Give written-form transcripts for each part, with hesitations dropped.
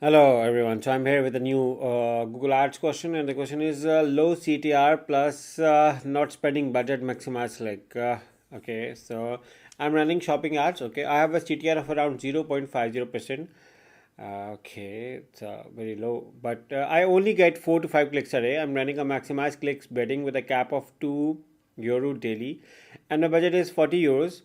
Hello everyone. So I'm here with a new Google Ads question, and the question is low CTR plus not spending budget maximize okay, so I'm running shopping ads. Okay, I have a CTR of around 0.50%. Okay, it's very low, but I only get 4 to 5 clicks a day. I'm running a maximize clicks betting with a cap of €2 daily, and my budget is €40.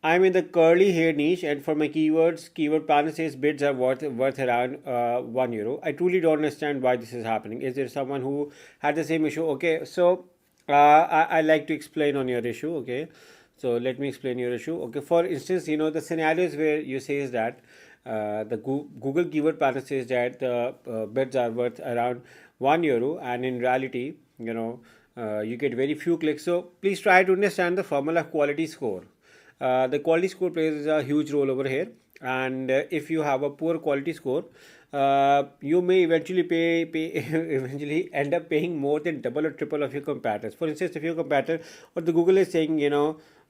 I'm in the curly hair niche, and for my keywords, keyword planner says bids are worth around €1. I truly don't understand why this is happening. Is there someone who had the same issue? Okay, so I like to explain on your issue. Okay, so let me explain your issue. Okay, for instance, the scenarios where you say is that the Google keyword planner says that the bids are worth around €1, and in reality, you get very few clicks. So please try to understand the formula quality score. The quality score plays a huge role over here, and if you have a poor quality score, you may eventually pay eventually end up paying more than double or triple of your competitors. For instance, if your competitor or the Google is saying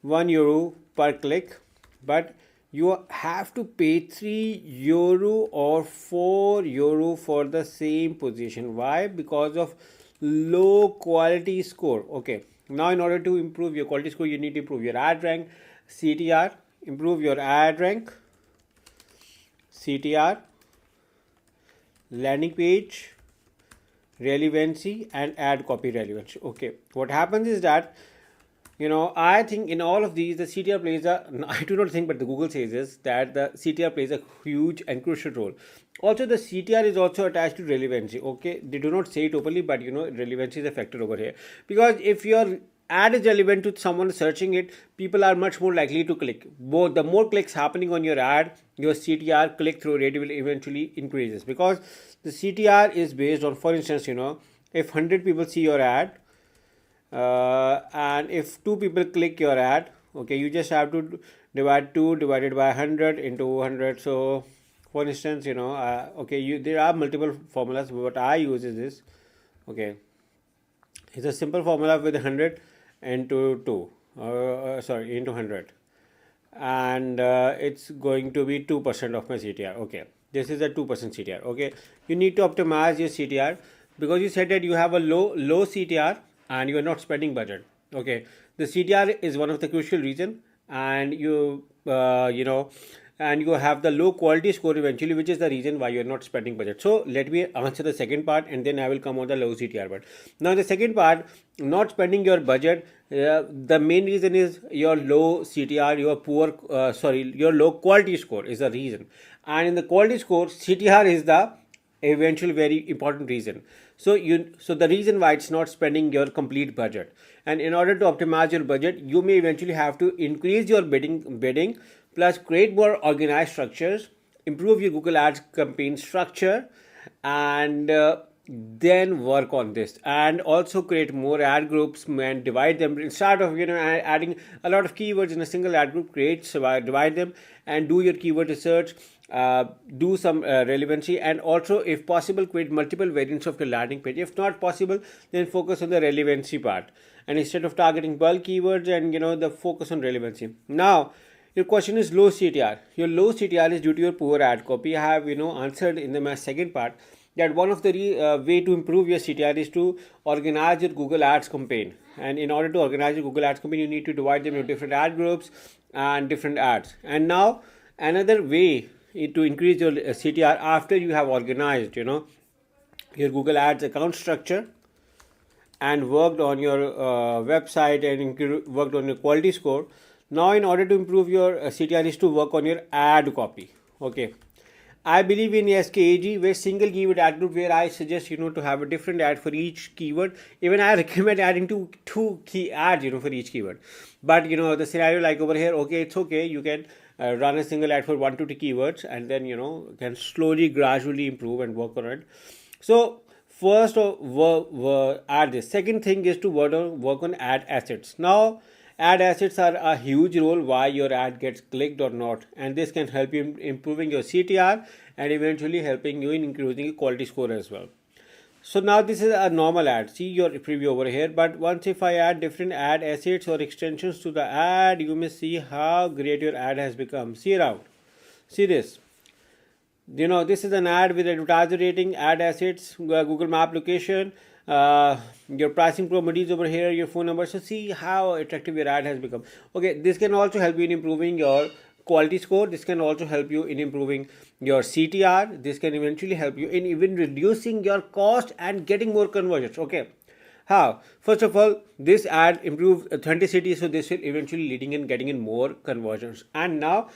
€1 per click, but you have to pay €3 or €4 for the same position. Why? Because of low quality score. Okay, now in order to improve your quality score, you need to improve your ad rank, CTR, improve your ad rank, CTR, landing page relevancy, and ad copy relevance. Okay, what happens is that I think in all of these the CTR plays a I do not think, but the Google says this, that the CTR plays a huge and crucial role. Also, the CTR is also attached to relevancy. Okay, they do not say it openly, but relevancy is a factor over here, because if your ad is relevant to someone searching it, people are much more likely to click. Both the more clicks happening on your ad, your CTR, click through rate, will eventually increases, because the CTR is based on, for instance, if 100 people see your ad, and if 2 people click your ad, okay, you just have to divide 2 divided by 100 into 100. So for instance, okay, there are multiple formulas, but what I use is this. Okay, it's a simple formula with 100 into 2, sorry, into 100, and it's going to be 2% of my CTR. Okay, this is a 2% CTR. Okay, you need to optimize your CTR, because you said that you have a low CTR and you are not spending budget. Okay, the CTR is one of the crucial reason, and and you have the low quality score eventually, which is the reason why you're not spending budget. So let me answer the second part, and then I will come on the low CTR part. Now the second part, not spending your budget, the main reason is your low CTR, your low quality score is the reason. And in the quality score, CTR is the eventual very important reason. So the reason why it's not spending your complete budget. And in order to optimize your budget, you may eventually have to increase your bidding, plus create more organized structures, improve your Google Ads campaign structure, and then work on this, and also create more ad groups and divide them. Instead of adding a lot of keywords in a single ad group, divide them and do your keyword research, do some relevancy, and also if possible create multiple variants of your landing page. If not possible, then focus on the relevancy part, and instead of targeting bulk keywords, and the focus on relevancy. Now your question is low CTR. Your low CTR is due to your poor ad copy. I have answered in my second part that one of the way to improve your CTR is to organize your Google Ads campaign. And in order to organize your Google Ads campaign, you need to divide them into different ad groups and different ads. And now another way to increase your CTR after you have organized, your Google Ads account structure, and worked on your website, and worked on your quality score. Now, in order to improve your CTR, is to work on your ad copy. Okay, I believe in SKAG, where single keyword ad group, where I suggest to have a different ad for each keyword. Even I recommend adding two key ads for each keyword. But the scenario like over here, okay, it's okay. You can run a single ad for 1 to 2 keywords, and then can slowly, gradually improve and work on it. So first, add this. Second thing is to work on ad assets. Now ad assets are a huge role why your ad gets clicked or not, and this can help you in improving your CTR, and eventually helping you in increasing your quality score as well. So now this is a normal ad. See your preview over here. But once if I add different ad assets or extensions to the ad, you may see how great your ad has become. See around. See this. This is an ad with advertiser rating, ad assets, Google Map location, your pricing properties over here, your phone number. So see how attractive your ad has become. Okay, this can also help you in improving your quality score. This can also help you in improving your CTR. This can eventually help you in even reducing your cost and getting more conversions. Okay, how? First of all, this ad improves authenticity, so this will eventually leading in getting in more conversions. And now,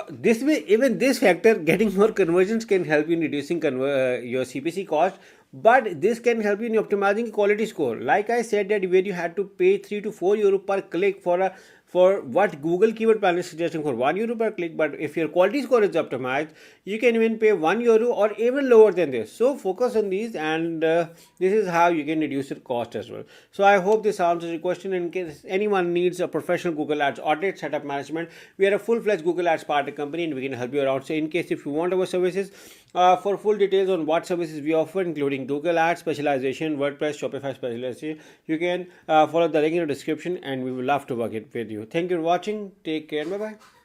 this way, even this factor, getting more conversions, can help you in reducing your CPC cost. But this can help you in optimizing quality score. Like I said, that where you had to pay 3 to 4 euro per click for what Google keyword plan is suggesting for 1 euro per click. But if your quality score is optimized, you can even pay 1 euro or even lower than this. So focus on these, and this is how you can reduce your cost as well. So I hope this answers your question. In case anyone needs a professional Google Ads audit setup management, we are a full-fledged Google Ads partner company, and we can help you around. So in case if you want our services, for full details on what services we offer, including Google Ads specialization, WordPress, Shopify specialization, you can follow the link in the description, and we will love to work it with you. Thank you for watching. Take care. Bye bye.